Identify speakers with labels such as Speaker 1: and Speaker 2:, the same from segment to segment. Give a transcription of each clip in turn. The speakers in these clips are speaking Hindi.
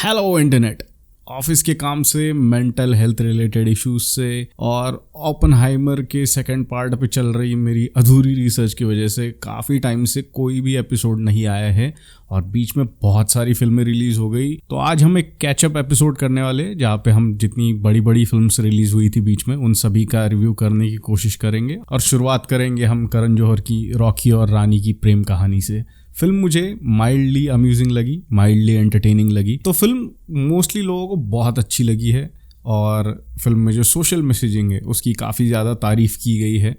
Speaker 1: Hello internet. ऑफिस के काम से, मेंटल हेल्थ रिलेटेड इश्यूज से और ओपनहाइमर के सेकंड पार्ट पे चल रही मेरी अधूरी रिसर्च की वजह से काफ़ी टाइम से कोई भी एपिसोड नहीं आया है और बीच में बहुत सारी फिल्में रिलीज़ हो गई। तो आज हम एक कैचअप एपिसोड करने वाले जहाँ पे हम जितनी बड़ी बड़ी फिल्म्स रिलीज़ हुई थी बीच में उन सभी का रिव्यू करने की कोशिश करेंगे और शुरुआत करेंगे हम करण जौहर की रॉकी और रानी की प्रेम कहानी से। फिल्म मुझे माइल्डली अम्यूजिंग लगी, माइल्डली एंटरटेनिंग लगी। तो फिल्म मोस्टली लोगों को बहुत अच्छी लगी है और फिल्म में जो सोशल मैसेजिंग है उसकी काफ़ी ज़्यादा तारीफ़ की गई है।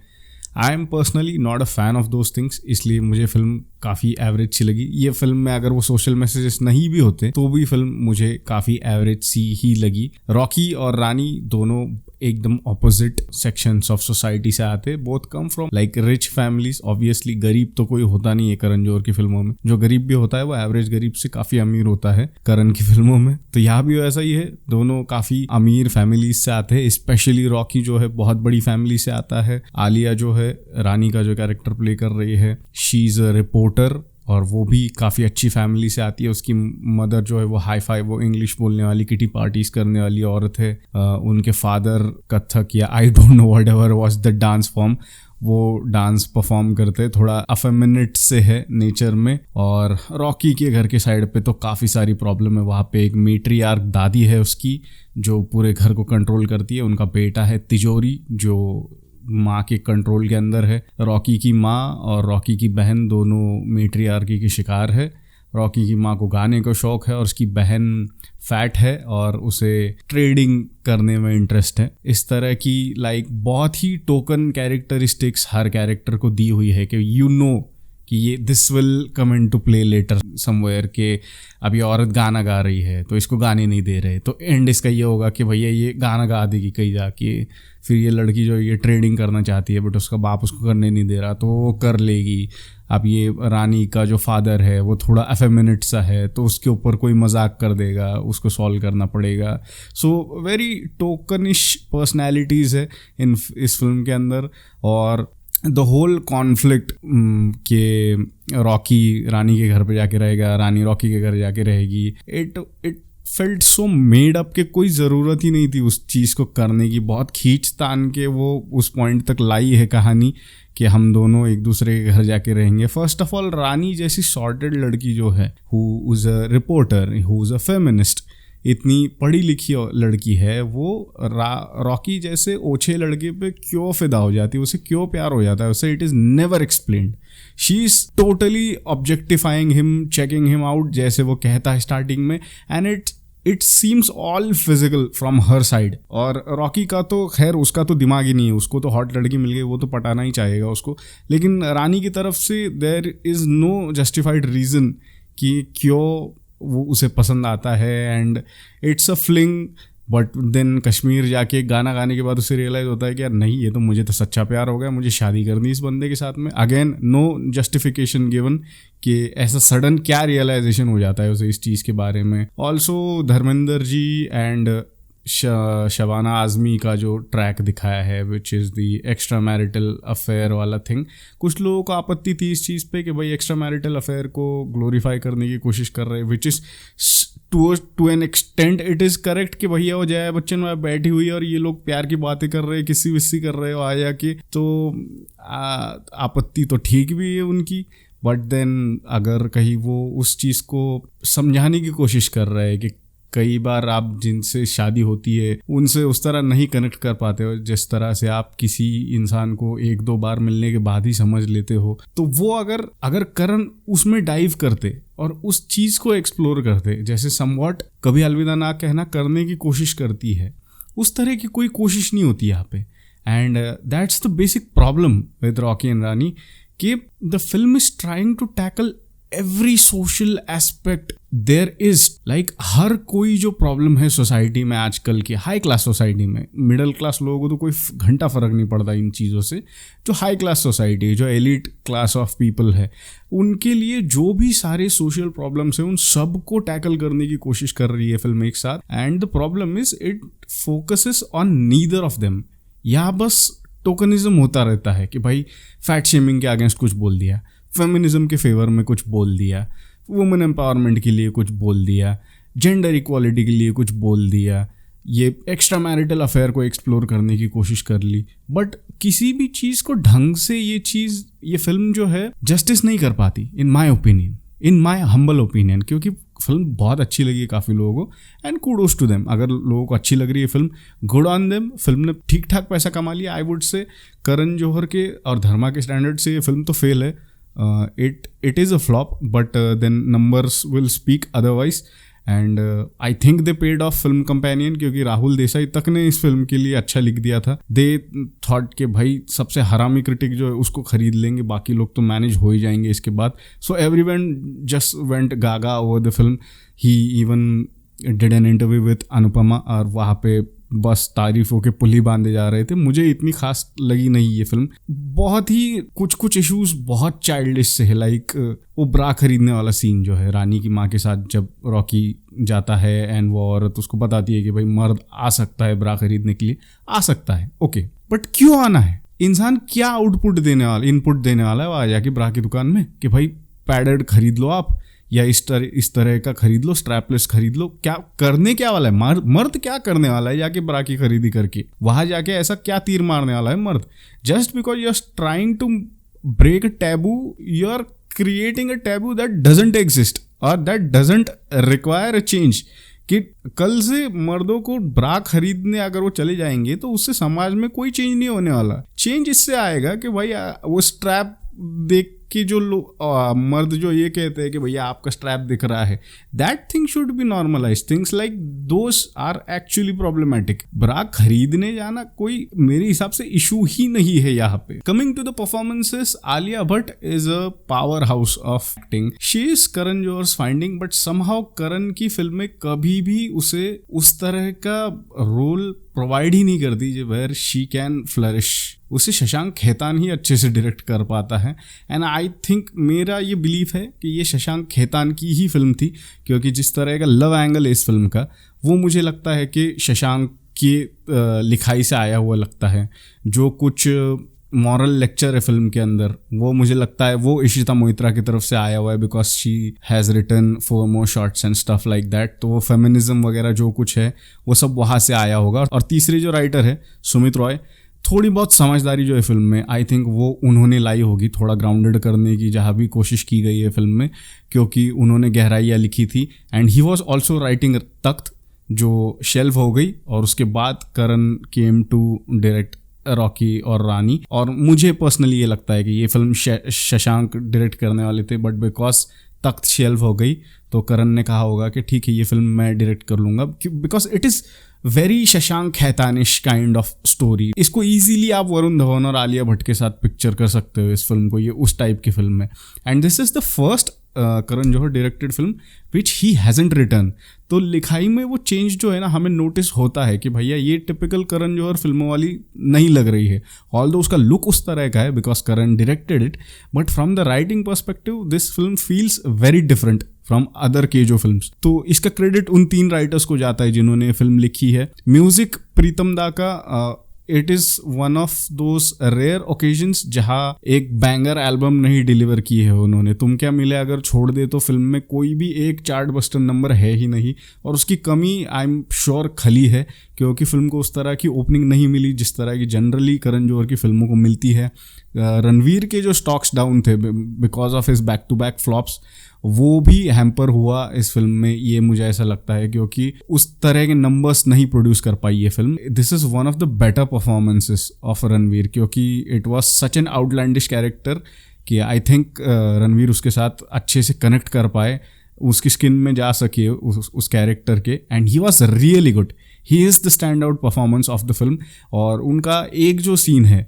Speaker 1: I am personally not a fan of those things, इसलिए मुझे फिल्म काफ़ी एवरेज सी लगी। ये फिल्म में अगर वो सोशल मैसेजेस नहीं भी होते तो भी फिल्म मुझे काफ़ी एवरेज सी ही लगी। रॉकी और रानी दोनों एकदम ऑपोजिट सेक्शंस ऑफ सोसाइटी से आते, both come from like rich families. Obviously गरीब तो कोई होता नहीं है करण जौहर की फिल्मों में, जो गरीब भी होता है वो एवरेज गरीब से काफ़ी अमीर होता है करण की फिल्मों में। तो यहाँ भी वैसा ही है, दोनों काफ़ी अमीर फैमिलीज से आते हैं। स्पेशली रॉकी जो है बहुत बड़ी फैमिली से आता है। आलिया जो है रानी का जो कैरेक्टर प्ले कर रही है, शी इज़ अ रिपोर्टर और वो भी काफ़ी अच्छी फैमिली से आती है। उसकी मदर जो है वो हाई फाई, वो इंग्लिश बोलने वाली, किटी पार्टीज करने वाली औरत है। उनके फादर कथक या आई don't know what ever was the dance form, वो डांस परफॉर्म करते, थोड़ा अफेमिनेट से है नेचर में। और रॉकी के घर के साइड पे तो काफ़ी सारी प्रॉब्लम है। वहाँ पे एक मेट्रियार्क दादी है उसकी जो पूरे घर को कंट्रोल करती है। उनका बेटा है तिजोरी जो माँ के कंट्रोल के अंदर है। रॉकी की माँ और रॉकी की बहन दोनों मेट्रियार्की की शिकार है। रॉकी की माँ को गाने का शौक़ है और उसकी बहन फैट है और उसे ट्रेडिंग करने में इंटरेस्ट है। इस तरह की बहुत ही टोकन कैरेक्टरिस्टिक्स हर कैरेक्टर को दी हुई है कि यू नो कि ये this will come into play later somewhere के अभी औरत गाना गा रही है तो इसको गाने नहीं दे रहे, तो एंड इसका ये होगा कि भैया ये गाना गा देगी कहीं जाके। फिर ये लड़की जो ये ट्रेडिंग करना चाहती है बट उसका बाप उसको करने नहीं दे रहा तो वो कर लेगी। अब ये रानी का जो फादर है वो थोड़ा एफेमिनेट सा है तो उसके ऊपर कोई मजाक कर देगा, उसको सॉल्व करना पड़ेगा। सो वेरी टोकनिश पर्सनैलिटीज़ है इस फिल्म के अंदर। और द होल कॉन्फ्लिक्ट के रॉकी रानी के घर पे जाके रहेगा, रानी रॉकी के घर जाके रहेगी, it felt so made up के कोई ज़रूरत ही नहीं थी उस चीज़ को करने की। बहुत खींच तान के वो उस पॉइंट तक लाई है कहानी कि हम दोनों एक दूसरे के घर जाके रहेंगे। फर्स्ट ऑफ ऑल रानी जैसी सॉर्टेड लड़की जो है, who is a reporter, who is a feminist, इतनी पढ़ी लिखी लड़की है, वो रॉकी जैसे ओछे लड़के पे क्यों फिदा हो जाती है, उसे क्यों प्यार हो जाता है उसे, it is never explained. She is totally objectifying him, checking him out जैसे वो कहता है स्टार्टिंग में, and it seems all physical from her side. और रॉकी का तो खैर उसका तो दिमाग ही नहीं है, उसको तो हॉट लड़की मिल गई वो तो पटाना ही चाहेगा उसको। लेकिन रानी की तरफ से there is no justified reason कि क्यों वो उसे पसंद आता है, and it's a fling. But then Kashmir जाके गाना गाने के बाद उसे रियलाइज़ होता है कि यार नहीं, ये तो मुझे तो सच्चा प्यार हो गया, मुझे शादी करनी इस बंदे के साथ में। अगेन नो जस्टिफिकेशन गिवन कि ऐसा सडन क्या रियलाइजेशन हो जाता है उसे इस चीज़ के बारे में। ऑल्सो धर्मेंद्र जी एंड शबाना आज़मी का जो ट्रैक दिखाया है which is the extra marital affair वाला थिंग, कुछ लोगों को आपत्ति थी इस चीज़ पे कि भाई एक्स्ट्रा मैरिटल अफेयर को ग्लोरीफाई करने की कोशिश कर रहे हैं, which is to an extent it is correct कि भैया वो जया बच्चन वहाँ बैठी हुई है और ये लोग प्यार की बातें कर रहे हैं, किसी विस्सी कर रहे हो आ जाके, तो आपत्ति तो ठीक भी है उनकी। बट देन अगर कहीं वो उस चीज़ को समझाने की कोशिश कर रहे हैं कि कई बार आप जिनसे शादी होती है उनसे उस तरह नहीं कनेक्ट कर पाते हो जिस तरह से आप किसी इंसान को एक दो बार मिलने के बाद ही समझ लेते हो, तो वो अगर करण उसमें डाइव करते और उस चीज़ को एक्सप्लोर करते, जैसे समवॉट कभी अलविदा ना कहना करने की कोशिश करती है, उस तरह की कोई कोशिश नहीं होती यहाँ पे। And that's the basic problem with Rocky and Rani कि the film is trying to tackle every social aspect there is. Like हर कोई जो प्रॉब्लम है सोसाइटी में आजकल की हाई क्लास सोसाइटी में, मिडिल क्लास लोगों को तो कोई घंटा फर्क नहीं पड़ता इन चीज़ों से, जो हाई क्लास सोसाइटी, जो एलिट क्लास ऑफ पीपल है, उनके लिए जो भी सारे सोशल प्रॉब्लम्स हैं उन सब को टैकल करने की कोशिश कर रही है फिल्म एक साथ। And the problem is it focuses on neither of them. या बस टोकनिज्म होता रहता है कि भाई फैट शेमिंग के अगेंस्ट कुछ बोल दिया, फेमिनिज्म के फेवर में कुछ बोल दिया, वुमेन एम्पावरमेंट के लिए कुछ बोल दिया, जेंडर इक्वालिटी के लिए कुछ बोल दिया, ये एक्स्ट्रा मैरिटल अफेयर को एक्सप्लोर करने की कोशिश कर ली, बट किसी भी चीज़ को ढंग से ये फिल्म जो है जस्टिस नहीं कर पाती इन माई हम्बल ओपिनियन, क्योंकि फिल्म बहुत अच्छी लगी काफ़ी लोगों को एंड कूडोज टू देम। अगर लोगों को अच्छी लग रही है film, good on them. Film ने ठीक ठाक पैसा कमा लिया आई वुड से। करण जौहर के और धर्मा के स्टैंडर्ड से ये फिल्म तो फेल है, it is a flop, but then numbers will speak otherwise and I think they paid off Film Companion, क्योंकि राहुल देसाई तक ने इस फिल्म के लिए अच्छा लिख दिया था। दे थॉट कि भाई सबसे हरामी क्रिटिक जो है उसको खरीद लेंगे, बाकी लोग तो मैनेज हो ही जाएंगे इसके बाद। So everyone just went gaga over the film. He even did an interview with Anupama और वहाँ पे बस तारीफों के पुल ही बांधे जा रहे थे। मुझे इतनी खास लगी नहीं ये फिल्म। बहुत ही कुछ इश्यूज बहुत चाइल्डिश से है, लाइक वो ब्रा खरीदने वाला सीन जो है रानी की माँ के साथ जब रॉकी जाता है एंड वो औरत उसको बताती है कि भाई मर्द आ सकता है ब्रा खरीदने के लिए, आ सकता है ओके, बट क्यों आना है? इंसान क्या इनपुट देने वाला है वो आ जाके ब्रा की दुकान में कि भाई पैडेड खरीद लो आप, या इस तरह का खरीद लो, स्ट्रैपलेस खरीद लो। क्या करने क्या वाला है मर्द क्या करने वाला है जाके ब्रा की खरीदी करके? वहां जाके ऐसा क्या तीर मारने वाला है मर्द? Just because you are trying to break a taboo, you are creating a taboo that doesn't exist और that doesn't require a change. कि कल से मर्दों को ब्रा खरीदने अगर वो चले जाएंगे तो उससे समाज में कोई चेंज नहीं होने वाला। चेंज इससे आएगा कि भाई वो स्ट्रैप देख कि जो मर्द जो ये कहते हैं कि भैया आपका स्ट्रैप दिख रहा है, that thing should be normalise. Things like those are actually problematic. Bra खरीदने जाना कोई मेरे हिसाब से इशू ही नहीं है यहाँ पे। Coming to the performances, Alia Bhatt is a powerhouse of acting. She is Karan Johar's finding, but somehow Karan की फिल्में कभी भी उसे उस तरह का रोल प्रोवाइड ही नहीं करती वेयर शी कैन फ्लरिश। उसे शशांक खेतान ही अच्छे से डायरेक्ट कर पाता है एंड आई थिंक मेरा ये बिलीफ है कि ये शशांक खेतान की ही फिल्म थी, क्योंकि जिस तरह का लव एंगल है इस फिल्म का वो मुझे लगता है कि शशांक की लिखाई से आया हुआ लगता है। जो कुछ मॉरल लेक्चर है फिल्म के अंदर वो मुझे लगता है वो इशिता मोइत्रा की तरफ से आया हुआ है, because she has written 4 more shorts and stuff like that. तो वो फेमिनिज्म वगैरह जो कुछ है वो सब वहाँ से आया होगा। और तीसरी जो राइटर है सुमित रॉय, थोड़ी बहुत समझदारी जो है फिल्म में आई थिंक वो उन्होंने लाई होगी, थोड़ा ग्राउंडेड करने की जहाँ भी कोशिश की गई है फिल्म में, क्योंकि उन्होंने गहराइयाँ लिखी थी। And he was also writing Takht जो शेल्फ हो गई, और उसके बाद Karan came to direct Rocky Aur Rani. और मुझे पर्सनली ये लगता है कि ये फिल्म शशांक डायरेक्ट करने वाले थे, बट बिकॉज तख्त शेल्फ हो गई तो करण ने कहा होगा कि ठीक है ये फिल्म मैं डायरेक्ट कर लूँगा, because it is very Shashank Khetanish kind of story. इसको इजीली आप वरुण धवन और आलिया भट्ट के साथ पिक्चर कर सकते हो इस फिल्म को, ये उस टाइप की फिल्म है। And this is the first Karan Johar directed film which he hasn't written. तो लिखाई में वो चेंज जो है ना हमें नोटिस होता है कि भैया ये टिपिकल करण जौहर फिल्मों वाली नहीं लग रही है, ऑल्दो उसका लुक उस तरह का है because Karan directed it, but from the writing perspective this film feels very different from other KJo films. तो इसका क्रेडिट उन 3 राइटर्स को जाता है जिन्होंने फिल्म लिखी है। म्यूजिक प्रीतम दा का, it is one of those rare occasions जहाँ एक बैंगर एल्बम नहीं डिलीवर की है उन्होंने। तुम क्या मिले अगर छोड़ दे तो फिल्म में कोई भी एक चार्ट बस्टर नंबर है ही नहीं, और उसकी कमी आई एम श्योर खली है, क्योंकि फिल्म को उस तरह की ओपनिंग नहीं मिली जिस तरह की जनरली करण जौहर की फिल्मों को मिलती है। रणवीर के जो स्टॉक्स डाउन थे because of his back to back flops, वो भी हैम्पर हुआ इस फिल्म में, ये मुझे ऐसा लगता है, क्योंकि उस तरह के नंबर्स नहीं प्रोड्यूस कर पाई ये film. This is one of the better performances of Ranveer, क्योंकि it was such an outlandish character कि आई थिंक रणवीर उसके साथ अच्छे से कनेक्ट कर पाए, उसकी स्किन में जा सके उस कैरेक्टर के, and he was really good. He is the stand out performance of the film. और उनका एक जो सीन है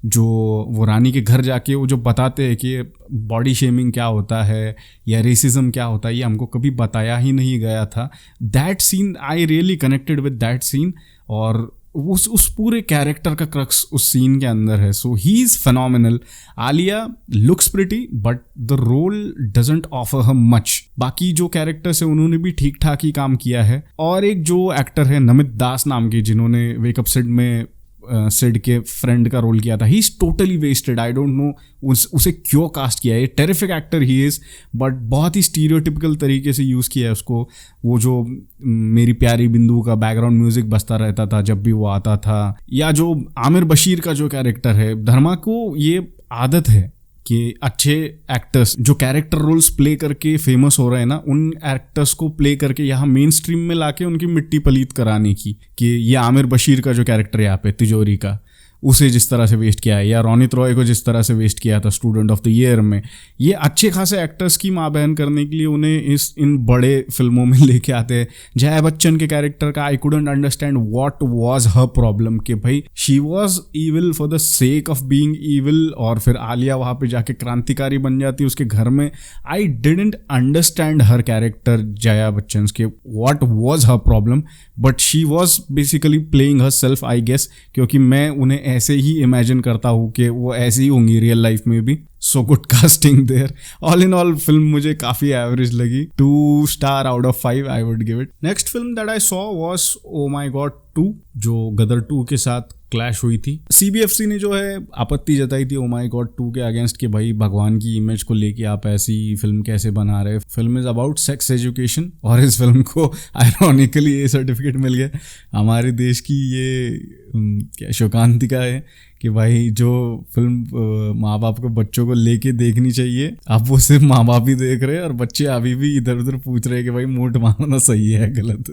Speaker 1: जो वो रानी के घर जाके वो जो बताते हैं कि बॉडी शेमिंग क्या होता है या रेसिज्म क्या होता है, ये हमको कभी बताया ही नहीं गया था। That scene I really connected with that scene, और उस पूरे कैरेक्टर का क्रक्स उस सीन के अंदर है। So he is phenomenal. Alia looks pretty but the role doesn't offer her much. बाकी जो कैरेक्टर्स है उन्होंने भी ठीक ठाक ही काम किया है। और एक जो एक्टर है नमित दास नाम के, जिन्होंने वेकअप सेट में सिड के फ्रेंड का रोल किया था, he is totally wasted. I don't know उसे क्यों कास्ट किया है। Terrific actor he is, but बहुत ही स्टीरियोटिपिकल तरीके से यूज़ किया है उसको। वो जो मेरी प्यारी बिंदु का बैकग्राउंड म्यूजिक बजता रहता था जब भी वो आता था, या जो आमिर बशीर का जो कैरेक्टर है, धर्मा को ये आदत है कि अच्छे एक्टर्स जो कैरेक्टर रोल्स प्ले करके फेमस हो रहे हैं ना, उन एक्टर्स को प्ले करके यहाँ मेन स्ट्रीम में लाके उनकी मिट्टी पलीत कराने की। कि ये आमिर बशीर का जो कैरेक्टर है यहाँ पे तिजोरी का, उसे जिस तरह से वेस्ट किया है, या रोनित रॉय को जिस तरह से वेस्ट किया था स्टूडेंट ऑफ द ईयर में, ये अच्छे खासे एक्टर्स की माँ बहन करने के लिए उन्हें इन बड़े फिल्मों में लेके आते हैं। जया बच्चन के कैरेक्टर का I couldn't understand what was her problem, कि भाई she was evil for the sake of being evil, और फिर आलिया वहाँ पे जाके क्रांतिकारी बन जाती है उसके घर में। I didn't understand her character Jaya Bachchan के, what was her problem, but she was basically playing herself I guess, क्योंकि मैं उन्हें ऐसे ही इमेजिन करता हूँ कि वो ऐसे ही होंगी रियल लाइफ में भी। So good casting there. All in all film मुझे काफ़ी एवरेज लगी, 2 star out of 5 I would give it. Next film that I saw was oh my god 2, जो गदर 2 के साथ क्लैश हुई थी। CBFC ने जो है आपत्ति जताई थी ओ माई गॉड 2 के अगेंस्ट कि भाई भगवान की इमेज को लेके आप ऐसी फिल्म कैसे बना रहे। Film is about sex education, और इस फिल्म को आयरॉनिकली ये सर्टिफिकेट मिल गया। हमारे देश की ये क्या शोकांतिका है कि भाई जो फिल्म माँ बाप को बच्चों को लेके देखनी चाहिए, अब वो सिर्फ माँ बाप ही देख रहे हैं और बच्चे अभी भी इधर उधर पूछ रहे हैं कि भाई मूड मारना सही है गलत।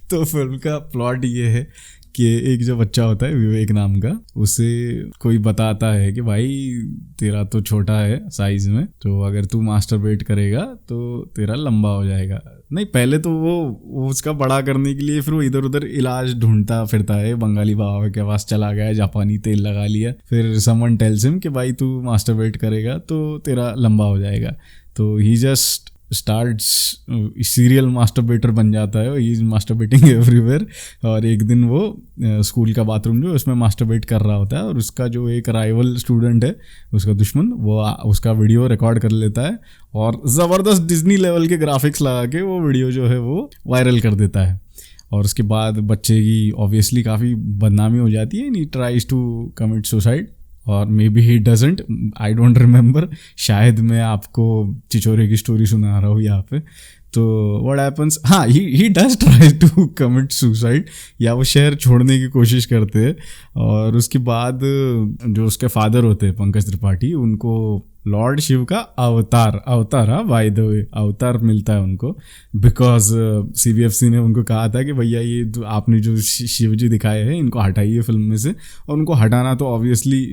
Speaker 1: तो फिल्म का प्लॉट ये है कि एक जो बच्चा होता है विवेक नाम का, उसे कोई बताता है कि भाई तेरा तो छोटा है साइज में, तो अगर तू मास्टरबेट करेगा तो तेरा लंबा हो जाएगा। नहीं, पहले तो वो उसका बड़ा करने के लिए फिर वो इधर उधर इलाज ढूंढता फिरता है, बंगाली बाबा के पास चला गया, जापानी तेल लगा लिया, फिर समवन टेल्स हिम कि भाई तू मास्टरबेट करेगा तो तेरा लंबा हो जाएगा। तो ही जस्ट स्टार्ट्स सीरियल मास्टरबेटर बन जाता है, ही इज मास्टरबेटिंग एवरीवेयर। और एक दिन वो स्कूल का बाथरूम जो उसमें मास्टरबेट कर रहा होता है, और उसका जो एक राइवल स्टूडेंट है, उसका दुश्मन, वो उसका वीडियो रिकॉर्ड कर लेता है और ज़बरदस्त डिज्नी लेवल के ग्राफिक्स लगा के वो वीडियो जो है वो वायरल कर देता है। और उसके बाद बच्चे की ऑब्वियसली काफ़ी बदनामी हो जाती है, he tries to commit suicide, और maybe he doesn't, I don't remember, शायद मैं आपको चिचोरे की स्टोरी सुना रहा हूँ यहाँ पे। तो व्हाट हैपन्स, हाँ, he does try to commit suicide, या वो शहर छोड़ने की कोशिश करते हैं। और उसके बाद जो उसके फादर होते हैं पंकज त्रिपाठी, उनको लॉर्ड शिव का अवतार, हाँ बाय द वे, अवतार मिलता है उनको, बिकॉज CBFC ने उनको कहा था कि भैया ये तो आपने जो शिव जी दिखाए हैं इनको हटाइए फिल्म में से, और उनको हटाना तो ऑब्वियसली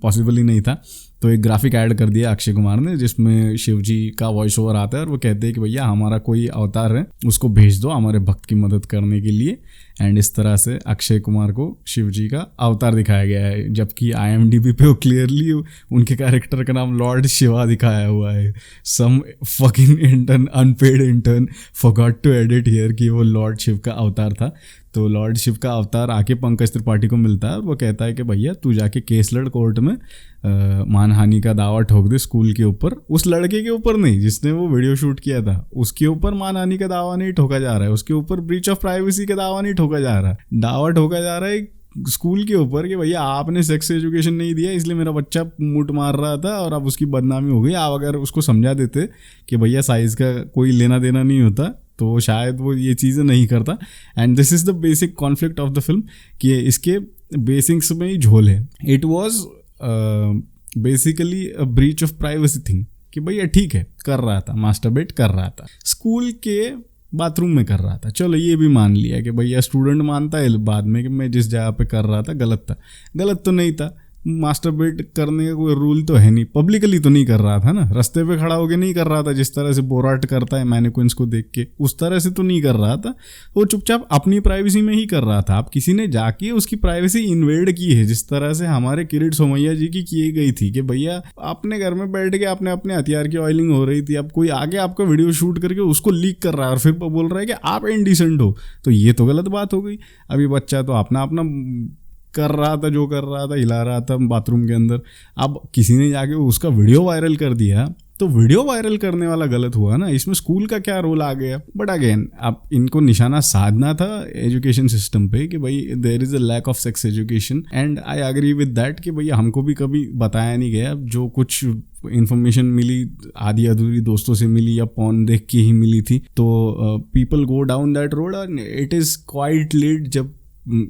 Speaker 1: पॉसिबल ही नहीं था। तो एक ग्राफिक ऐड कर दिया अक्षय कुमार ने जिसमें शिव जी का वॉइस ओवर आता है, और वो कहते हैं कि भैया हमारा कोई अवतार है उसको भेज दो हमारे भक्त की मदद करने के लिए। एंड इस तरह से अक्षय कुमार को शिव जी का अवतार दिखाया गया है, जबकि IMDb पे वो क्लियरली उनके कैरेक्टर का नाम लॉर्ड शिवा दिखाया हुआ है। Some fucking intern, unpaid intern forgot to edit here कि वो लॉर्ड शिव का अवतार था। तो लॉर्ड शिव का अवतार आके पंकज त्रिपाठी को मिलता है और वो कहता है कि भैया तू जाके केस लड़ कोर्ट में, मानहानि का दावा ठोक दे स्कूल के ऊपर। उस लड़के के ऊपर नहीं जिसने वो वीडियो शूट किया था, उसके ऊपर मानहानि का दावा नहीं ठोका जा रहा है, उसके ऊपर ब्रीच ऑफ प्राइवेसी का दावा नहीं ठोका जा रहा है, दावा ठोका जा रहा है स्कूल के ऊपर कि भैया आपने सेक्स एजुकेशन नहीं दिया इसलिए मेरा बच्चा मूट मार रहा था और अब उसकी बदनामी हो गई। आप अगर उसको समझा देते कि भैया साइज़ का कोई लेना देना नहीं होता तो शायद वो ये चीज़ें नहीं करता। And this is the basic conflict of the film कि इसके बेसिक्स में ही झोल है। It was basically a breach of privacy thing कि भैया ठीक है कर रहा था, मास्टरबेट कर रहा था, स्कूल के बाथरूम में कर रहा था, चलो ये भी मान लिया कि भैया स्टूडेंट मानता है बाद में कि मैं जिस जगह पे कर रहा था गलत था। गलत तो नहीं था, मास्टरबेट करने का कोई रूल तो है नहीं, पब्लिकली तो नहीं कर रहा था ना, रास्ते पे खड़ा होके नहीं कर रहा था जिस तरह से बोराट करता है मैनिक्विन्स को देख के, उस तरह से तो नहीं कर रहा था। वो चुपचाप अपनी प्राइवेसी में ही कर रहा था। अब किसी ने जाके उसकी प्राइवेसी इन्वेड की है जिस तरह से हमारे किरीट सोमैया जी की गई थी कि भैया अपने घर में बैठ के अपने अपने हथियार की ऑयलिंग हो रही थी, अब कोई आगे आपका वीडियो शूट करके उसको लीक कर रहा है और फिर बोल रहा है कि आप इनडिसेंट हो, तो ये तो गलत बात हो गई। अभी बच्चा तो अपना अपना कर रहा था, जो कर रहा था, हिला रहा था बाथरूम के अंदर। अब किसी ने जाके उसका वीडियो वायरल कर दिया तो वीडियो वायरल करने वाला गलत हुआ ना, इसमें स्कूल का क्या रोल आ गया। बट अगेन अब इनको निशाना साधना था एजुकेशन सिस्टम पे कि भाई there is a lack of sex education, and I agree with that कि भैया हमको भी कभी बताया नहीं गया। जो कुछ इन्फॉर्मेशन मिली आधी अधूरी दोस्तों से मिली या पॉर्न देख के ही मिली थी, तो people go down that road and it is quite late जब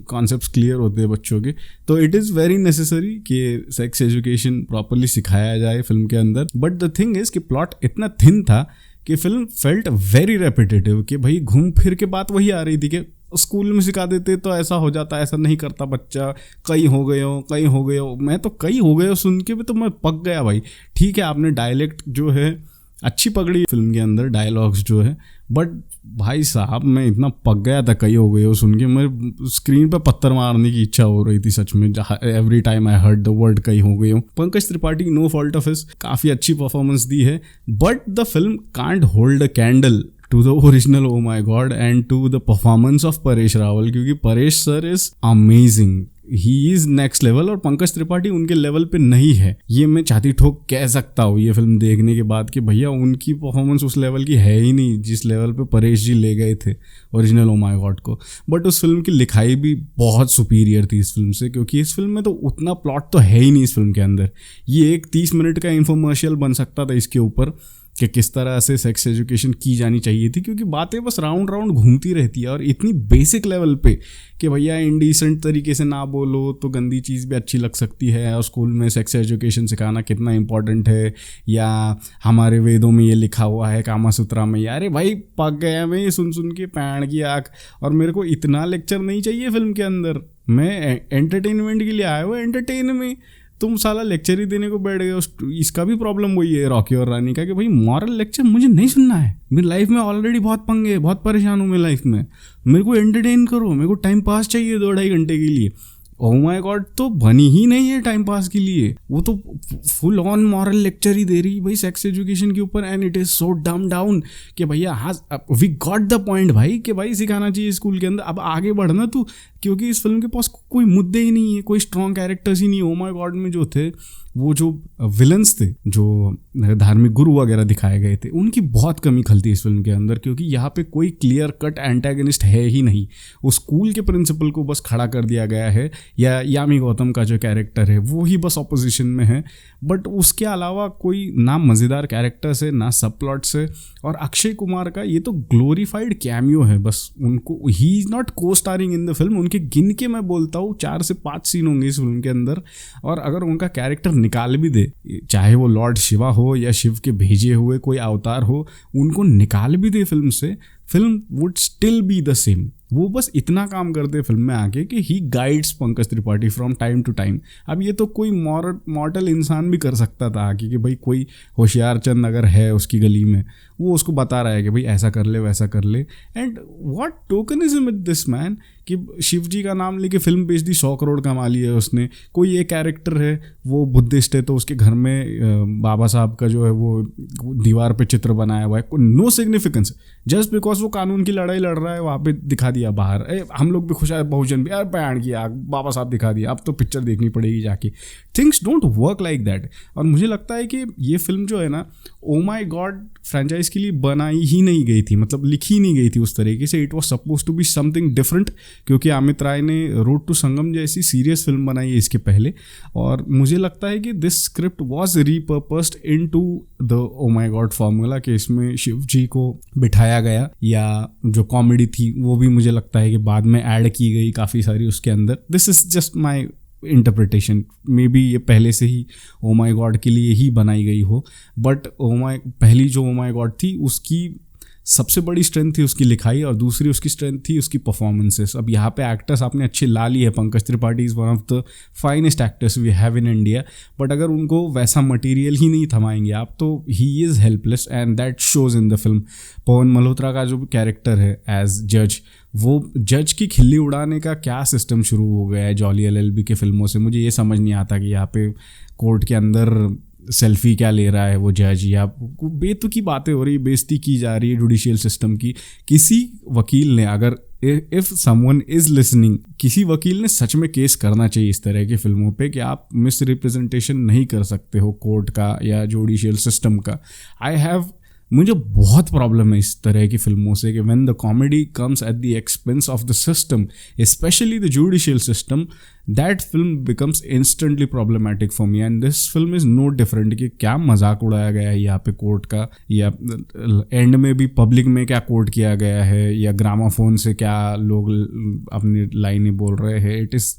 Speaker 1: कॉन्सेप्ट्स क्लियर होते हैं बच्चों के। तो इट इज़ वेरी नेसेसरी कि सेक्स एजुकेशन प्रॉपरली सिखाया जाए फिल्म के अंदर। बट द थिंग इज़ कि प्लॉट इतना थिन था कि फिल्म फेल्ट वेरी रेपिटेटिव, कि भाई घूम फिर के बात वही आ रही थी कि स्कूल में सिखा देते तो ऐसा हो जाता, ऐसा नहीं करता बच्चा, कई हो गए हो। मैं तो कई हो गए हो सुन के भी तो मैं पक गया भाई। ठीक है आपने डायलेक्ट जो है अच्छी पकड़ी फिल्म के अंदर, डायलॉग्स जो है, बट भाई साहब मैं इतना पक गया था कई हो गए हो सुन के, मैं स्क्रीन पे पत्थर मारने की इच्छा हो रही थी सच में every time I heard the word कई हो गए हो। Pankaj Tripathi no fault of his काफ़ी अच्छी परफॉर्मेंस दी है, but the film can't hold a candle to the original Oh My God and to the performance of Paresh Rawal, क्योंकि Paresh sir is amazing, he is next level, और पंकज त्रिपाठी उनके लेवल पे नहीं है। ये मैं छाती ठोक कह सकता हूँ ये फिल्म देखने के बाद कि भैया उनकी परफॉर्मेंस उस लेवल की है ही नहीं जिस लेवल पे परेश जी ले गए थे ओरिजिनल Oh My God को। बट उस फिल्म की लिखाई भी बहुत सुपीरियर थी इस फिल्म से, क्योंकि इस फिल्म में तो उतना प्लॉट तो है ही नहीं इस फिल्म के अंदर। ये एक 30 मिनट का इन्फॉर्मर्शियल बन सकता था इसके ऊपर कि किस तरह से सेक्स एजुकेशन की जानी चाहिए थी, क्योंकि बातें बस राउंड राउंड घूमती रहती है और इतनी बेसिक लेवल पे कि भैया इंडिसेंट तरीके से ना बोलो तो गंदी चीज़ भी अच्छी लग सकती है, और स्कूल में सेक्स एजुकेशन सिखाना कितना इंपॉर्टेंट है, या हमारे वेदों में ये लिखा हुआ है कामा सूत्रा में। यार भाई पक गया मैं ये सुन के पैण की आँख, और मेरे को इतना लेक्चर नहीं चाहिए फिल्म के अंदर। मैं एंटरटेनमेंट के लिए आया हुआ एंटरटेन में, तुम साला लेक्चर ही देने को बैठ गए। इसका भी प्रॉब्लम वही है रॉकी और रानी का कि भाई मॉरल लेक्चर मुझे नहीं सुनना है। मेरी लाइफ में ऑलरेडी बहुत पंगे, बहुत परेशान हूँ मैं लाइफ में, मेरे को एंटरटेन करो, मेरे को टाइम पास चाहिए 2-2.5 घंटे के लिए। ओह माय गॉड तो बनी ही नहीं है टाइम पास के लिए, वो तो फुल ऑन मॉरल लेक्चर ही दे रही भाई सेक्स एजुकेशन के ऊपर, एंड इट इज सो डम डाउन कि भैया हाँ वी गॉट द पॉइंट भाई कि भाई सिखाना चाहिए स्कूल के अंदर। अब आगे बढ़ना तू, क्योंकि इस फिल्म के पास कोई मुद्दे ही नहीं है, कोई स्ट्रॉन्ग कैरेक्टर्स ही नहीं। ओह माय गॉड में जो थे वो जो विलन्स थे, जो धार्मिक गुरु वगैरह दिखाए गए थे, उनकी बहुत कमी खलती है इस फिल्म के अंदर, क्योंकि यहाँ पे कोई क्लियर कट एंटेगनिस्ट है ही नहीं। वो स्कूल के प्रिंसिपल को बस खड़ा कर दिया गया है, या यामी गौतम का जो कैरेक्टर है वो ही बस ऑपोजिशन में है, बट उसके अलावा कोई ना मज़ेदार कैरेक्टर्स है ना सब प्लॉट्स है। और अक्षय कुमार का ये तो ग्लोरीफाइड कैमियो है बस, उनको ही इज़ नॉट को स्टारिंग इन द फिल्म। उनके गिन के मैं बोलता हूँ 4 से 5 सीन होंगे इस फिल्म के अंदर, और अगर उनका कैरेक्टर निकाल भी दे, चाहे वो लॉर्ड शिवा हो या शिव के भेजे हुए कोई अवतार हो, उनको निकाल भी दे फिल्म से, film would still be the same. वो बस इतना काम करते फिल्म में आके कि he guides Pankaj Tripathi from time to time. अब ये तो कोई मॉर्टल इंसान भी कर सकता था आके कि भाई कोई होशियार चंद अगर है उसकी गली में, वो उसको बता रहा है कि भाई ऐसा कर ले वैसा कर ले। And what tokenism with this man कि शिव जी का नाम लेके फिल्म बेच दी, 100 करोड़ कमा ली है उसने। कोई एक कैरेक्टर है वो बुद्धिस्ट है, तो उसके घर में बाबा साहब का जो है वो दीवार पे चित्र बनाया हुआ है, नो सिग्निफिकेंस, जस्ट बिकॉज वो कानून की लड़ाई लड़ रहा है वहाँ पे दिखा दिया बाहर। हम लोग भी खुश है, बहुजन भी, यार बयान किया, बाबा साहब दिखा दिया, अब तो पिक्चर देखनी पड़ेगी जाके। Things don't work like that. और मुझे लगता है कि ये फिल्म जो है ना ओ माई गॉड फ्रेंचाइज के लिए बनाई ही नहीं गई थी, मतलब लिखी नहीं गई थी उस तरीके से। It was suppose to be something different, क्योंकि अमित राय ने रोड टू संगम जैसी सीरियस फिल्म बनाई है इसके पहले, और मुझे लगता है कि this script was repurposed into the oh my god formula, कि इसमें शिव जी को बिठाया गया, या जो कॉमेडी थी वो भी मुझे लगता है कि बाद में ऐड की गई काफ़ी सारी उसके अंदर। This is just my interpretation, may be ये पहले से ही ओ माई गॉड के लिए ही बनाई गई हो, बट पहली जो ओ माई गॉड थी उसकी सबसे बड़ी स्ट्रेंथ थी उसकी लिखाई, और दूसरी उसकी स्ट्रेंथ थी उसकी परफॉर्मेंसेस। अब यहाँ पे एक्टर्स आपने अच्छे ला लिए हैं, Pankaj Tripathi is one of the finest actors we have in India, but अगर उनको वैसा मटेरियल ही नहीं थमाएंगे आप तो he is helpless, and that shows in the film. Pawan Malhotra का जो कैरेक्टर है एज जज, वो जज की खिल्ली उड़ाने का क्या सिस्टम शुरू हो गया है जॉली LLB के फिल्मों से, मुझे ये समझ नहीं आता कि यहाँ पे कोर्ट के अंदर सेल्फी क्या ले रहा है वो जज, या बेतुकी बातें हो रही, बेइज्जती की जा रही है जुडिशियल सिस्टम की। किसी वकील ने, अगर इफ समवन इज लिसनिंग, किसी वकील ने सच में केस करना चाहिए इस तरह की फिल्मों पे कि आप मिस रिप्रेजेंटेशन नहीं कर सकते हो कोर्ट का या जुडिशियल सिस्टम का। मुझे बहुत प्रॉब्लम है इस तरह की फिल्मों से कि when the comedy comes at the expense of the system, especially the judicial system, that film becomes instantly problematic for me. And this film is no different कि क्या मजाक उड़ाया गया है यहाँ पे कोर्ट का, या एंड में भी पब्लिक में क्या कोर्ट किया गया है, या ग्रामाफोन से क्या लोग अपनी लाइनें बोल रहे हैं। इट इज़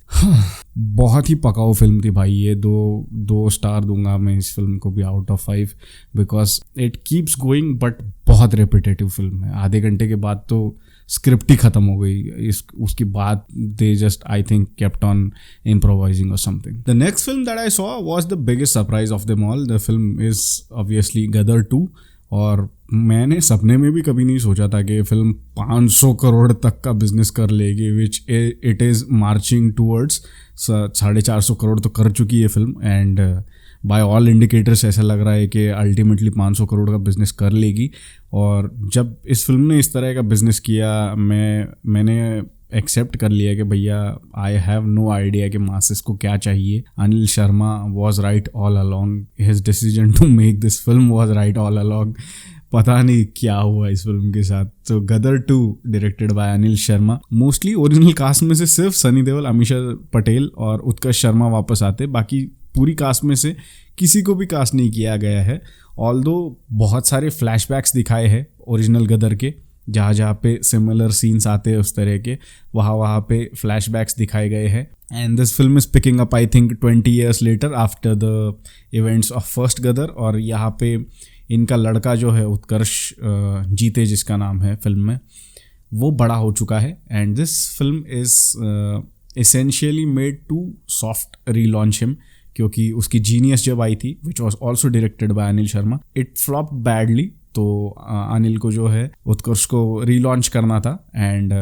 Speaker 1: बहुत ही पकाऊ फिल्म थी भाई ये। दो स्टार दूंगा मैं इस फिल्म को भी out of 5, because it keeps going, but बहुत रिपीटेटिव फिल्म है। आधे घंटे के बाद तो स्क्रिप्ट ही खत्म हो गई, उसके बाद they just I think kept on improvising or something. The next film that I saw was the biggest surprise of them all. The film is obviously Gadar 2, और मैंने सपने में भी कभी नहीं सोचा था कि ये फिल्म 500 करोड़ तक का बिजनेस कर लेगी, which it is marching towards. 450 crore तो कर चुकी है film, and by all indicators ऐसा लग रहा है कि अल्टीमेटली 500 करोड़ का बिजनेस कर लेगी। और जब इस फिल्म ने इस तरह का बिजनेस किया, मैंने एक्सेप्ट कर लिया कि भैया आई हैव नो आइडिया कि मासेस को क्या चाहिए। Anil Sharma was right all along, his decision to make this film was right all along. पता नहीं क्या हुआ इस फिल्म के साथ। तो Gadar 2 directed by Anil Sharma. Mostly original cast में से सिर्फ सनी देओल, अमीषा पटेल और उत्कर्ष शर्मा वापस आते, बाकी पूरी कास्ट में से किसी को भी कास्ट नहीं किया गया है। ऑल्दो बहुत सारे फ्लैशबैक्स दिखाए हैं ओरिजिनल गदर के, जहाँ पे सिमिलर सीन्स आते हैं उस तरह के, वहाँ पे फ्लैशबैक्स दिखाए गए हैं। And this film is picking up I think 20 years later after the events of first Gadar. और यहाँ पे इनका लड़का जो है उत्कर्ष जीते, जिसका नाम है फिल्म में, वो बड़ा हो चुका है। And this film is essentially made to soft relaunch him, क्योंकि उसकी जीनियस जब आई थी, which was also directed by Anil Sharma, it flopped badly. तो अनिल को जो है उत्कर्ष को रीलॉन्च करना था, and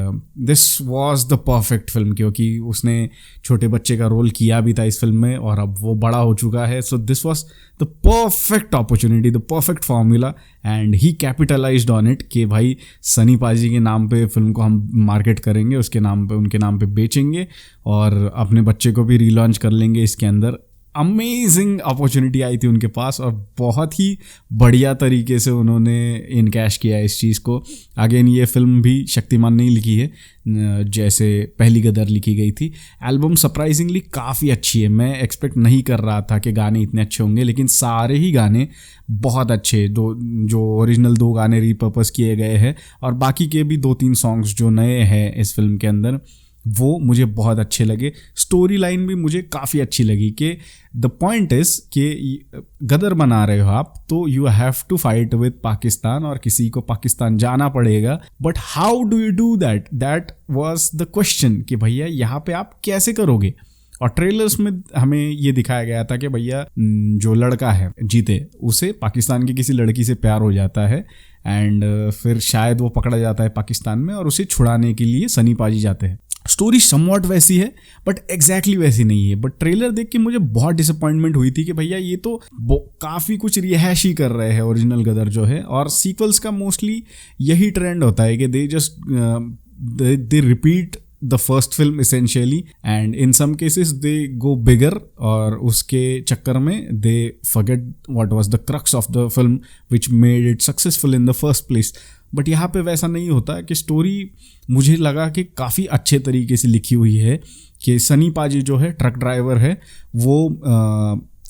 Speaker 1: this was the perfect film, क्योंकि उसने छोटे बच्चे का रोल किया भी था इस फिल्म में, और अब वो बड़ा हो चुका है। सो this was the perfect opportunity, the perfect formula, and he capitalised on it कि भाई सनी पाजी के नाम पे फिल्म को हम मार्केट करेंगे, उसके नाम पे, उनके नाम पे बेचेंगे, और अपने बच्चे को भी रीलॉन्च कर लेंगे इसके अंदर। अमेजिंग अपॉर्चुनिटी आई थी उनके पास, और बहुत ही बढ़िया तरीके से उन्होंने इनकैश किया इस चीज़ को। अगेन ये फिल्म भी शक्तिमान नहीं लिखी है जैसे पहली गदर लिखी गई थी। एल्बम सरप्राइजिंगली काफ़ी अच्छी है। मैं एक्सपेक्ट नहीं कर रहा था कि गाने इतने अच्छे होंगे, लेकिन सारे ही गाने बहुत अच्छे, जो ओरिजिनल 2 गाने रीपर्पस किए गए हैं, और बाकी के भी 2-3 सॉन्ग्स जो नए हैं इस फिल्म के अंदर, वो मुझे बहुत अच्छे लगे। स्टोरी लाइन भी मुझे काफ़ी अच्छी लगी कि द पॉइंट इज़ कि गदर बना रहे हो आप, तो you have to fight with Pakistan, और किसी को पाकिस्तान जाना पड़ेगा, but how do you do that? That was the question कि भैया यहाँ पे आप कैसे करोगे। और ट्रेलर्स में हमें ये दिखाया गया था कि भैया जो लड़का है जीते, उसे पाकिस्तान की किसी लड़की से प्यार हो जाता है, एंड फिर शायद वो पकड़ा जाता है पाकिस्तान में, और उसे छुड़ाने के लिए सनी पाजी जाते हैं। स्टोरी समवॉट वैसी है, बट एग्जैक्टली वैसी नहीं है। बट ट्रेलर देख के मुझे बहुत डिसअपॉइंटमेंट हुई थी कि भैया ये तो काफ़ी कुछ रिहाइश ही कर रहे हैं ओरिजिनल गदर जो है। और सीक्वल्स का मोस्टली यही ट्रेंड होता है कि they repeat the first film essentially, and in some cases they go bigger, और उसके चक्कर में they forget what was the crux of the film which made it successful in the first place. But यहाँ पे वैसा नहीं होता कि स्टोरी मुझे लगा कि काफ़ी अच्छे तरीके से लिखी हुई है कि सनी पाजी जो है ट्रक ड्राइवर है, वो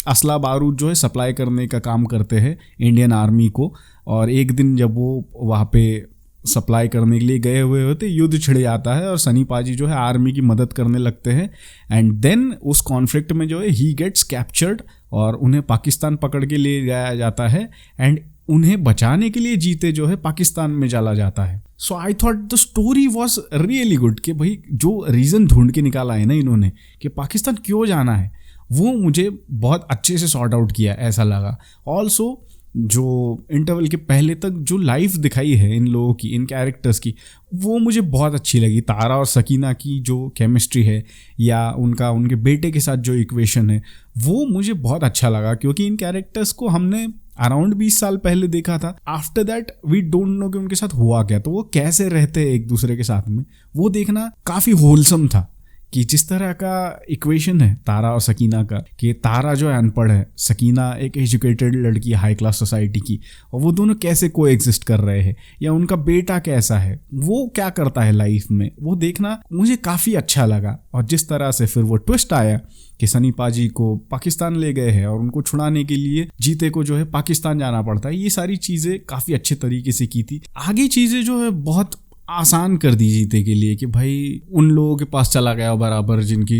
Speaker 1: असला बारूद जो है सप्लाई करने का काम करते हैं इंडियन आर्मी को। और एक दिन जब वो वहाँ पे सप्लाई करने के लिए गए हुए होते, युद्ध छिड़ जाता है और सनी पाजी जो है आर्मी की मदद करने लगते हैं। एंड देन उस कॉन्फ्लिक्ट में जो है ही गेट्स कैप्चर्ड, और उन्हें पाकिस्तान पकड़ के ले जाया जाता है, एंड उन्हें बचाने के लिए जीते जो है पाकिस्तान में चला जाता है। So I thought the story was really good कि भाई जो रीज़न ढूंढ के निकाला है ना इन्होंने कि पाकिस्तान क्यों जाना है, वो मुझे बहुत अच्छे से सॉर्ट आउट किया ऐसा लगा। ऑल्सो जो इंटरवल के पहले तक जो लाइफ दिखाई है इन लोगों की, इन कैरेक्टर्स की, वो मुझे बहुत अच्छी लगी। तारा और सकीना की जो केमिस्ट्री है या उनके बेटे के साथ जो इक्वेशन है, वो मुझे बहुत अच्छा लगा, क्योंकि इन कैरेक्टर्स को हमने अराउंड 20 साल पहले देखा था। After that we don't know कि उनके साथ हुआ क्या, तो वो कैसे रहते हैं एक दूसरे के साथ में, वो देखना काफ़ी होलसम था। कि जिस तरह का इक्वेशन है तारा और सकीना का, कि तारा जो है अनपढ़ है, सकीना एक एजुकेटेड लड़की हाई क्लास सोसाइटी की, और वो दोनों कैसे को एग्जिस्ट कर रहे हैं, या उनका बेटा कैसा है, वो क्या करता है लाइफ में, वो देखना मुझे काफ़ी अच्छा लगा। और जिस तरह से फिर वो ट्विस्ट आया कि सनी पाजी को पाकिस्तान ले गए हैं और उनको छुड़ाने के लिए जीते को जो है पाकिस्तान जाना पड़ता है, ये सारी चीज़ें काफ़ी अच्छे तरीके से की थी। आगे चीज़ें जो है बहुत आसान कर दी जीते के लिए, कि भाई उन लोगों के पास चला गया बराबर जिनकी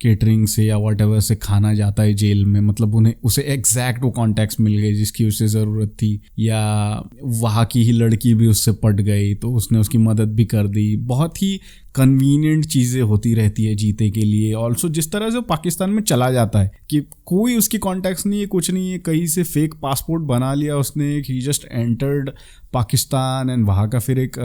Speaker 1: केटरिंग से या व्हाटएवर से खाना जाता है जेल में, मतलब उन्हें उसे एग्जैक्ट वो कॉन्टेक्ट्स मिल गए जिसकी उसे ज़रूरत थी, या वहाँ की ही लड़की भी उससे पट गई तो उसने उसकी मदद भी कर दी। बहुत ही कन्वीनियंट चीज़ें होती रहती है जीते के लिए। ऑल्सो जिस तरह से पाकिस्तान में चला जाता है कि कोई उसकी कॉन्टैक्ट्स नहीं है, कुछ नहीं है, कहीं से फेक पासपोर्ट बना लिया उसने, ही जस्ट एंटर्ड पाकिस्तान एंड वहाँ का फिर एक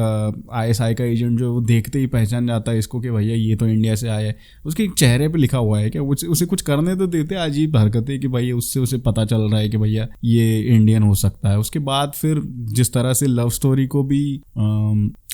Speaker 1: ISI का एजेंट जो वो देखते ही पहचान जाता है इसको कि भैया ये तो इंडिया से आया है। उसके चेहरे पे लिखा हुआ है कि उसे कुछ करने तो देते, अजीब हरकतें कि भाई उससे उसे पता चल रहा है कि भैया ये इंडियन हो सकता है। उसके बाद फिर जिस तरह से लव स्टोरी को भी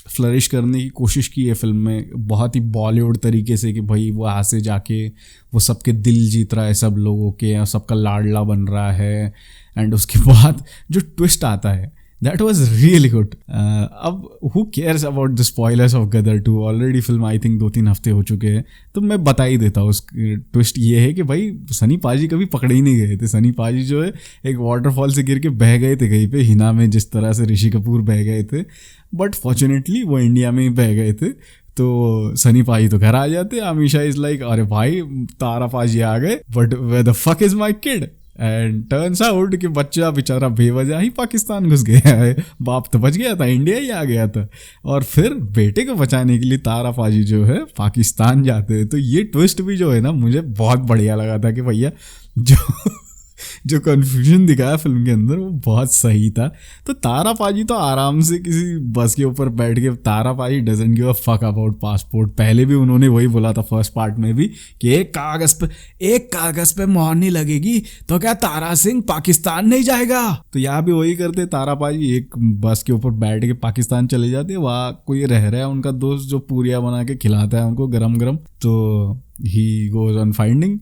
Speaker 1: फ्लरिश करने की कोशिश की है फिल्म में, बहुत ही बॉलीवुड तरीके से, कि भाई वो वहाँ से जाके वो सबके दिल जीत रहा है सब लोगों के, और सबका लाडला बन रहा है। एंड उसके बाद जो ट्विस्ट आता है दैट वाज रियली गुड। अब who cares about the spoilers of Gadar 2, already film I think 2-3 हफ्ते हो चुके हैं, तो मैं बता ही देता हूँ। उस ट्विस्ट ये है कि भाई सनी पाजी कभी पकड़े ही नहीं गए थे। सनी पाजी जो है एक वाटरफॉल से गिर के बह गए थे कहीं पे, हिना में जिस तरह से ऋषि कपूर बह गए थे, बट फॉर्चुनेटली वो इंडिया में ही बह गए थे। तो सनी पाजी तो घर आ जाते, अमीशा इज लाइक अरे भाई तारा पाजी आ गए, but where the fuck is my kid. And turns out कि बच्चा बेचारा बेवजह ही पाकिस्तान घुस गया है, बाप तो बच गया था, इंडिया ही आ गया था, और फिर बेटे को बचाने के लिए तारा पाजी जो है पाकिस्तान जाते हैं। तो ये ट्विस्ट भी जो है ना मुझे बहुत बढ़िया लगा था कि भैया जो कन्फ्यूजन दिखाया फिल्म के अंदर वो बहुत सही था। तो तारा पाजी तो आराम से किसी बस के ऊपर बैठ के, तारा पाजी doesn't give a fuck about passport. पहले भी उन्होंने वही बोला था फर्स्ट पार्ट में भी कि एक कागज पे मोहर नहीं लगेगी तो क्या तारा सिंह पाकिस्तान नहीं जाएगा। तो यहाँ भी वही करते, तारा पाजी एक बस के ऊपर बैठ के पाकिस्तान चले जाते, वहाँ कोई रह रहा है उनका दोस्त जो पूरिया बना के खिलाता है उनको गरम गरम। तो ही गोज ऑन फाइंडिंग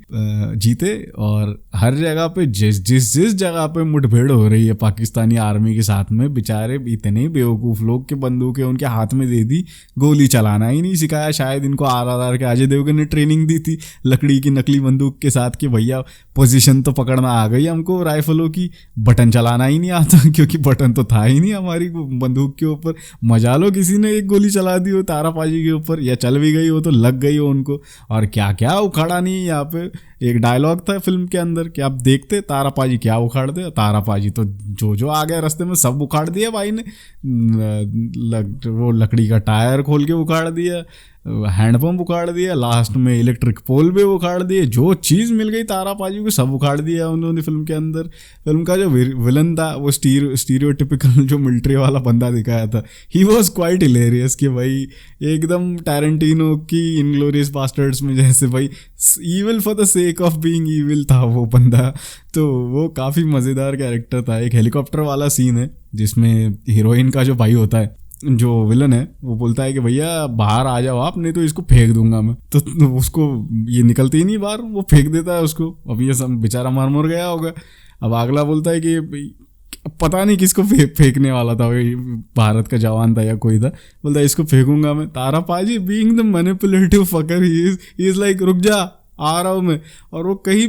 Speaker 1: जीते, और हर जगह पे जिस जगह पे मुठभेड़ हो रही है पाकिस्तानी आर्मी के साथ में, बेचारे इतने बेवकूफ़ लोग के बंदूकें उनके हाथ में दे दी, गोली चलाना ही नहीं सिखाया। शायद इनको RRR के अजय देवगन ने ट्रेनिंग दी थी लकड़ी की नकली बंदूक के साथ कि भैया पोजीशन तो पकड़ना आ गई हमको राइफलों की, बटन चलाना ही नहीं आता क्योंकि बटन तो था ही नहीं हमारी बंदूक के ऊपर। मजा लो किसी ने एक गोली चला दी हो तारा पाजी के ऊपर, या चल भी गई हो तो लग गई हो उनको, और क्या उखाड़ा नहीं। यहाँ पे एक डायलॉग था फिल्म के अंदर कि आप देखते तारा पाजी क्या उखाड़ दे, तारा पाजी तो जो आ गया रास्ते में सब उखाड़ दिया भाई ने। वो लकड़ी का टायर खोल के उखाड़ दिया, हैंडपंप उखाड़ दिया, लास्ट में इलेक्ट्रिक पोल भी उखाड़ दिए, जो चीज़ मिल गई तारा पाजी को सब उखाड़ दिया उन्होंने फिल्म के अंदर। फिल्म का जो विलन था वो स्टीरियोटिपिकल जो मिलिट्री वाला बंदा दिखाया था, ही वॉज क्वाइट हिलेरियस कि भाई एकदम टैरेंटिनो की इनग्लोरियस बास्टर्ड्स में जैसे भाई evil for the sake of being evil था वो बंदा। तो वो काफ़ी मज़ेदार कैरेक्टर था। एक हेलीकॉप्टर वाला सीन है जिसमें हीरोइन का जो भाई होता है, जो विलन है, वो बोलता है कि भैया बाहर आ जाओ आप, नहीं तो इसको फेंक दूंगा मैं। तो उसको ये निकलती ही नहीं बाहर, वो फेंक देता है उसको। अब ये सब बेचारा मर गया होगा। अब अगला बोलता है कि पता नहीं किसको फेंकने वाला था, वही भारत का जवान था या कोई था, बोलता है इसको फेंकूंगा मैं। Tara paaji being the manipulative fucker he is like रुक जा आ रहा हूँ मैं, और वो कहीं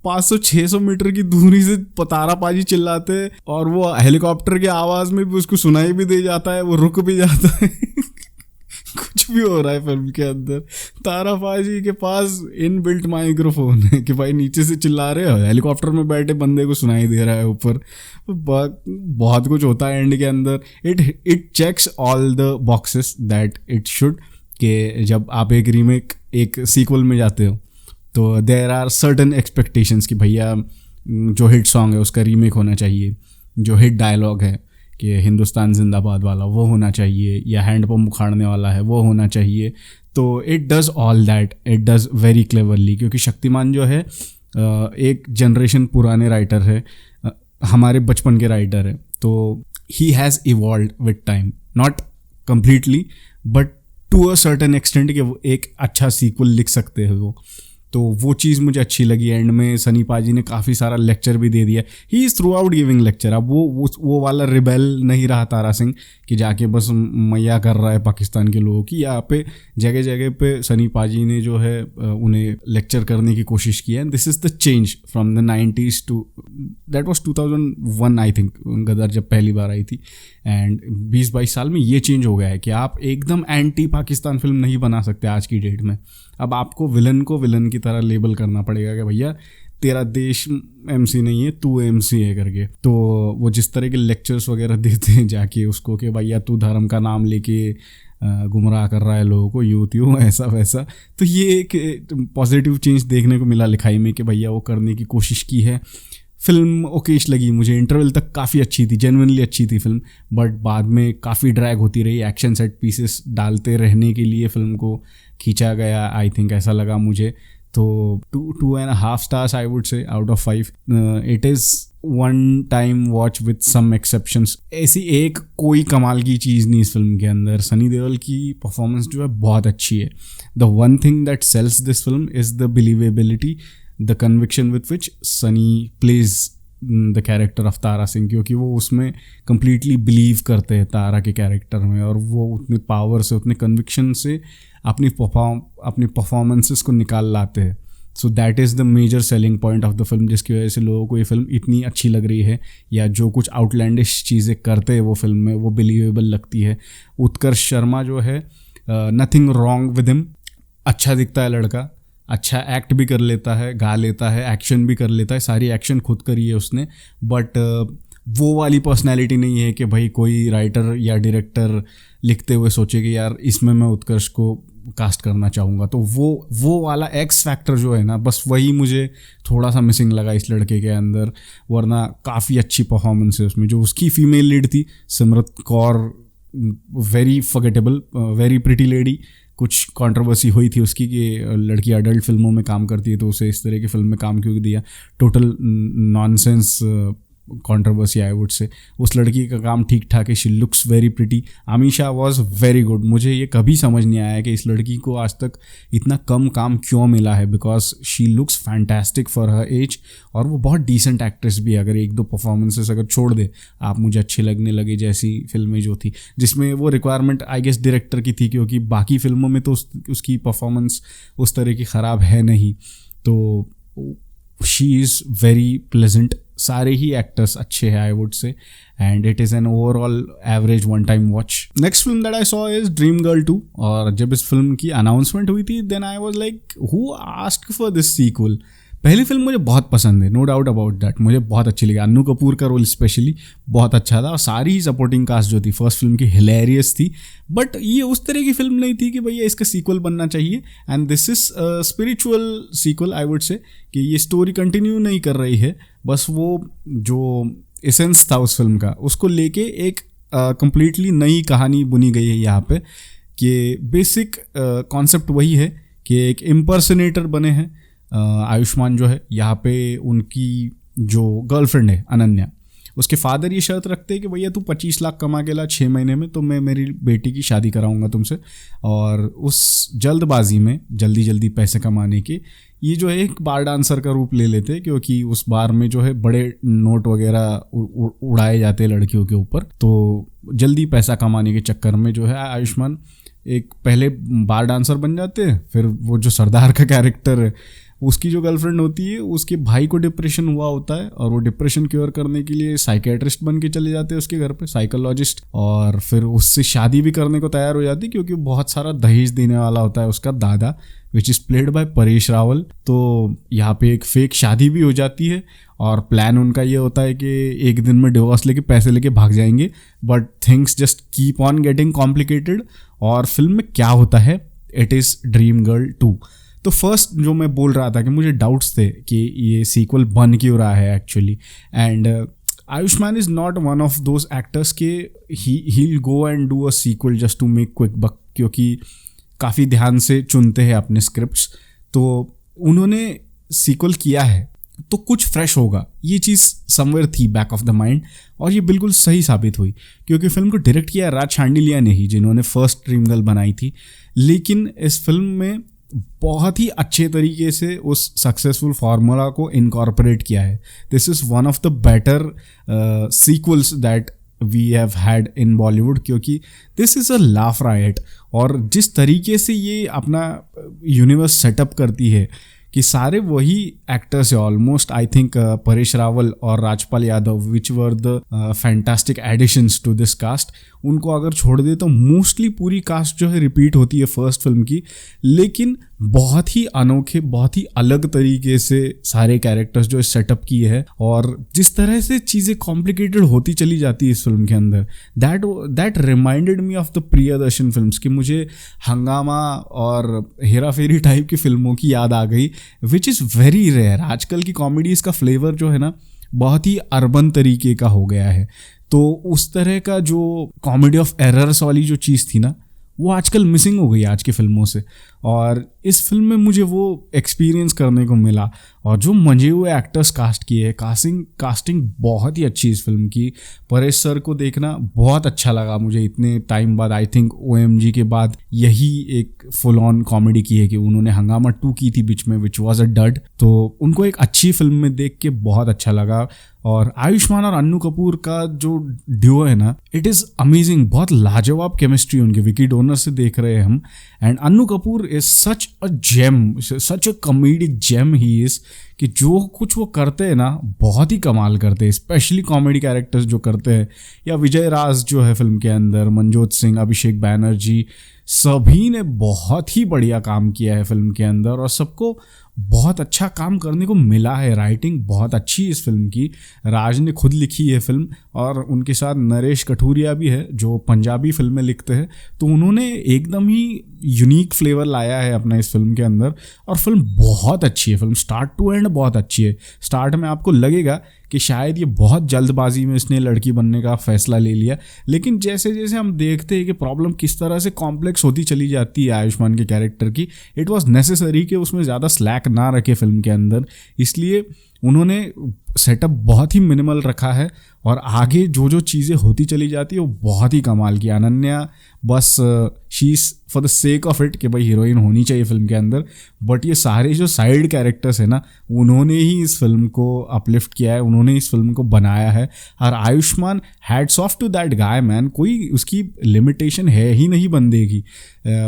Speaker 1: 500-600 मीटर की दूरी से तारा पाजी चिल्लाते हैं, और वो हेलीकॉप्टर की आवाज़ में भी उसको सुनाई भी दे जाता है, वो रुक भी जाता है कुछ भी हो रहा है फिल्म के अंदर। तारा पाजी के पास इनबिल्ट माइक्रोफोन है कि भाई नीचे से चिल्ला रहे हो, हेलीकॉप्टर में बैठे बंदे को सुनाई दे रहा है ऊपर। बहुत कुछ होता है एंड के अंदर। It checks all the boxes that it should, कि जब आप एक रीमेक एक सीक्वल में जाते हो तो देयर आर सर्टन एक्सपेक्टेशंस कि भैया जो हिट सॉन्ग है उसका रीमेक होना चाहिए, जो हिट डायलॉग है कि हिंदुस्तान जिंदाबाद वाला वो होना चाहिए, या हैंड पंप उखाड़ने वाला है वो होना चाहिए। तो it does all that, it does very cleverly, क्योंकि शक्तिमान जो है एक जनरेशन पुराने राइटर है, हमारे बचपन के राइटर है, तो he has evolved with time, not completely but to a certain extent कि वो एक अच्छा सीक्वल लिख सकते हैं वो। तो वो चीज़ मुझे अच्छी लगी। एंड में सनी पाजी ने काफ़ी सारा लेक्चर भी दे दिया, he is through out giving lecture. अब वो वाला रिबेल नहीं रहा तारा सिंह कि जाके बस मैया कर रहा है पाकिस्तान के लोगों की। यहाँ पे जगह जगह पे सनी पाजी ने जो है उन्हें लेक्चर करने की कोशिश की है। And this is the change from the 90s to that was 2001 I think, Gadar जब पहली बार आई थी। एंड 20-22 साल में ये चेंज हो गया है कि आप एकदम एंटी पाकिस्तान फिल्म नहीं बना सकते आज की डेट में। अब आपको विलन को विलन की तरह लेबल करना पड़ेगा कि भैया तेरा देश एमसी नहीं है, तू एमसी है करके। तो वो जिस तरह के लेक्चर्स वगैरह देते हैं जाके उसको कि भैया तू धर्म का नाम लेके गुमराह कर रहा है लोगों को, यूं ऐसा वैसा, तो ये एक पॉजिटिव चेंज देखने को मिला लिखाई में कि भैया वो करने की कोशिश की है। फिल्म ओकेश लगी मुझे, इंटरवल तक काफ़ी अच्छी थी, जेन्युइनली अच्छी थी फिल्म, बट बाद में काफ़ी ड्रैग होती रही। एक्शन सेट पीसेस डालते रहने के लिए फिल्म को खींचा गया, आई थिंक ऐसा लगा मुझे। तो 2.5 stars I would say out of 5। It is one time watch with some exceptions. ऐसी एक कोई कमाल की चीज़ नहीं इस फिल्म के अंदर। सनी देओल की परफॉर्मेंस जो है बहुत अच्छी है। The one thing that sells this film is the believability, the conviction with which Sunny plays the character of Tara Singh, क्योंकि वो उसमें कम्प्लीटली बिलीव करते हैं तारा के कैरेक्टर में, और वो उतने पावर से, उतने कन्विक्शन से अपनी परफॉर्मेंसेस को निकाल लाते हैं। So that is the major selling point of the film, जिसकी वजह से लोगों को ये फिल्म इतनी अच्छी लग रही है, या जो कुछ आउटलैंडिश चीज़ें करते हैं वो फिल्म में वो बिलीवेबल लगती है। उत्कर्ष शर्मा जो है, नथिंग रॉन्ग विद हिम, अच्छा दिखता है लड़का, अच्छा एक्ट भी कर लेता है, गा लेता है, एक्शन भी कर लेता है, सारी एक्शन खुद करी है उसने। बट वो वाली पर्सनैलिटी नहीं है कि भाई कोई राइटर या डायरेक्टर लिखते हुए सोचे कि यार इसमें मैं उत्कर्ष को कास्ट करना चाहूँगा। तो वो वाला एक्स फैक्टर जो है ना, बस वही मुझे थोड़ा सा मिसिंग लगा इस लड़के के अंदर। वरना काफ़ी अच्छी परफॉर्मेंस है उसमें। जो उसकी फीमेल लीड थी Simrat Kaur, very forgettable, very pretty lady. कुछ कंट्रोवर्सी हुई थी उसकी कि लड़की अडल्ट फिल्मों में काम करती है तो उसे इस तरह की फिल्म में काम क्यों दिया। Total nonsense controversy I would say. उस लड़की का काम ठीक ठाक है, she looks very pretty. Ameesha was very good. मुझे ये कभी समझ नहीं आया कि इस लड़की को आज तक इतना कम काम क्यों मिला है, because she looks fantastic for her age, और वो बहुत डिसेंट एक्ट्रेस भी है। अगर एक दो परफॉर्मेंसेस अगर छोड़ दे आप मुझे अच्छी लगने लगे जैसी फिल्में जो थी, जिसमें वो रिक्वायरमेंट आई गेस डायरेक्टर की थी, क्योंकि बाकी फिल्मों में तो उसकी परफॉर्मेंस उस तरह की ख़राब है नहीं। तो शी इज़ वेरी प्लेजेंट। सारे ही एक्टर्स अच्छे हैं I would say, and it is an overall average one time watch. Next film that I saw is Dream Girl 2, और जब इस फिल्म की अनाउंसमेंट हुई थी then I was like who asked for this sequel. पहली फिल्म मुझे बहुत पसंद है, नो डाउट अबाउट दैट, मुझे बहुत अच्छी लगी। अन्नू कपूर का रोल स्पेशली बहुत अच्छा था, और सारी ही सपोर्टिंग कास्ट जो थी फर्स्ट फिल्म की हिलेरियस थी। बट ये उस तरह की फिल्म नहीं थी कि भैया इसका सीक्वल बनना चाहिए, and this is spiritual sequel I would say, कि ये स्टोरी कंटिन्यू नहीं कर रही है, बस वो जो एसेंस था उस फिल्म का उसको लेके एक कंप्लीटली नई कहानी बुनी गई है यहाँ पे। कि बेसिक कॉन्सेप्ट वही है कि एक इम्पर्सनेटर बने हैं आयुष्मान जो है यहाँ पे, उनकी जो गर्लफ्रेंड है अनन्या, उसके फादर ये शर्त रखते हैं कि भैया तू 25 लाख कमा के ला 6 महीने में तो मैं मेरी बेटी की शादी कराऊंगा तुमसे। और उस जल्दबाजी में जल्दी पैसे कमाने के ये जो है एक बार डांसर का रूप ले लेते हैं, क्योंकि उस बार में जो है बड़े नोट वगैरह उड़ाए जाते हैं लड़कियों के ऊपर। तो जल्दी पैसा कमाने के चक्कर में जो है आयुष्मान एक पहले बार डांसर बन जाते हैं, फिर वो जो सरदार का कैरेक्टर है उसकी जो गर्लफ्रेंड होती है उसके भाई को डिप्रेशन हुआ होता है, और वो डिप्रेशन क्योर करने के लिए साइकेट्रिस्ट बन के चले जाते हैं उसके घर पे, साइकोलॉजिस्ट। और फिर उससे शादी भी करने को तैयार हो जाती है, क्योंकि बहुत सारा दहेज देने वाला होता है उसका दादा, which is played by Paresh Rawal. तो यहाँ पे एक फेक शादी भी हो जाती है, और प्लान उनका ये होता है कि एक दिन में डिवोर्स लेके पैसे लेके भाग जाएंगे। But things just keep on getting complicated. और फिल्म में क्या होता है, इट इज़ ड्रीम गर्ल 2। तो फर्स्ट जो मैं बोल रहा था कि मुझे डाउट्स थे कि ये सीक्वल बन क्यों रहा है actually, and Ayushman is not one of those actors के he'll go and do a sequel just to make quick buck, क्योंकि काफ़ी ध्यान से चुनते हैं अपने स्क्रिप्ट्स। तो उन्होंने सीक्वल किया है तो कुछ फ्रेश होगा, ये चीज़ समवेयर थी बैक ऑफ द माइंड, और ये बिल्कुल सही साबित हुई, क्योंकि फिल्म को डायरेक्ट किया राज शांडिलिया ने ही, जिन्होंने फर्स्ट ड्रीम गर्ल बनाई थी। लेकिन इस फिल्म में बहुत ही अच्छे तरीके से उस सक्सेसफुल फार्मूला को इनकॉर्पोरेट किया है। This is one of the better sequels that we have had in Bollywood, क्योंकि this is a laugh riot. और जिस तरीके से ये अपना यूनिवर्स सेटअप करती है कि सारे वही एक्टर्स है almost, I think Paresh Rawal और Rajpal Yadav which were the fantastic additions to this cast, उनको अगर छोड़ दे तो मोस्टली पूरी कास्ट जो है रिपीट होती है फर्स्ट फिल्म की। लेकिन बहुत ही अनोखे, बहुत ही अलग तरीके से सारे कैरेक्टर्स जो सेटअप किए हैं, और जिस तरह से चीज़ें कॉम्प्लिकेटेड होती चली जाती है इस फिल्म के अंदर, that reminded me of the Priyadarshan films, कि मुझे हंगामा और हेरा फेरी टाइप की फिल्मों की याद आ गई, विच इज़ वेरी रेयर। आजकल की कॉमेडीज़ का फ्लेवर जो है ना बहुत ही अर्बन तरीके का हो गया है, तो उस तरह का जो कॉमेडी ऑफ एरर्स वाली जो चीज़ थी ना, वो आजकल मिसिंग हो गई आज की फिल्मों से। और इस फिल्म में मुझे वो एक्सपीरियंस करने को मिला, और जो मंजे हुए एक्टर्स कास्ट किए हैं, कास्टिंग बहुत ही अच्छी इस फिल्म की। परेश सर को देखना बहुत अच्छा लगा मुझे इतने टाइम बाद, आई थिंक OMG के बाद यही एक फुल ऑन कॉमेडी की है, कि उन्होंने हंगामा 2 की थी बीच में, विच वॉज अ डड। तो उनको एक अच्छी फिल्म में देख के बहुत अच्छा लगा। और आयुष्मान और अन्नू कपूर का जो ड्यूओ है ना, इट इज़ अमेजिंग, बहुत लाजवाब केमिस्ट्री उनके, विकी डोनर से देख रहे हैं हम। And Annu Kapoor is such a gem, such a comedic gem he is, कि जो कुछ वो करते हैं ना बहुत ही कमाल करते हैं, स्पेशली कॉमेडी कैरेक्टर्स जो करते हैं। या विजय राज जो है फिल्म के अंदर, मनजोत सिंह, अभिषेक बैनर्जी, सभी ने बहुत ही बढ़िया काम किया है फिल्म के अंदर, और सबको बहुत अच्छा काम करने को मिला है। राइटिंग बहुत अच्छी है इस फिल्म की, राज ने खुद लिखी है फिल्म, और उनके साथ नरेश कठूरिया भी है जो पंजाबी फिल्में लिखते हैं। तो उन्होंने एकदम ही यूनिक फ्लेवर लाया है अपना इस फिल्म के अंदर, और फिल्म बहुत अच्छी है। फिल्म स्टार्ट टू एंड बहुत अच्छी है। स्टार्ट में आपको लगेगा कि शायद ये बहुत जल्दबाजी में इसने लड़की बनने का फैसला ले लिया, लेकिन जैसे जैसे हम देखते हैं कि प्रॉब्लम किस तरह से कॉम्प्लेक्स होती चली जाती है आयुष्मान के कैरेक्टर की, इट वाज नेसेसरी कि उसमें ज़्यादा स्लैक ना रखे फिल्म के अंदर, इसलिए उन्होंने सेटअप बहुत ही मिनिमल रखा है, और आगे जो जो चीज़ें होती चली जाती है वो बहुत ही कमाल की। अनन्या बस she is for the sake of it कि भाई हीरोइन होनी चाहिए फिल्म के अंदर, बट ये सारे जो साइड कैरेक्टर्स हैं ना, उन्होंने ही इस फिल्म को अपलिफ्ट किया है, उन्होंने इस फिल्म को बनाया है। और Ayushmann, hats off to that guy man, कोई उसकी लिमिटेशन है ही नहीं बंदे की।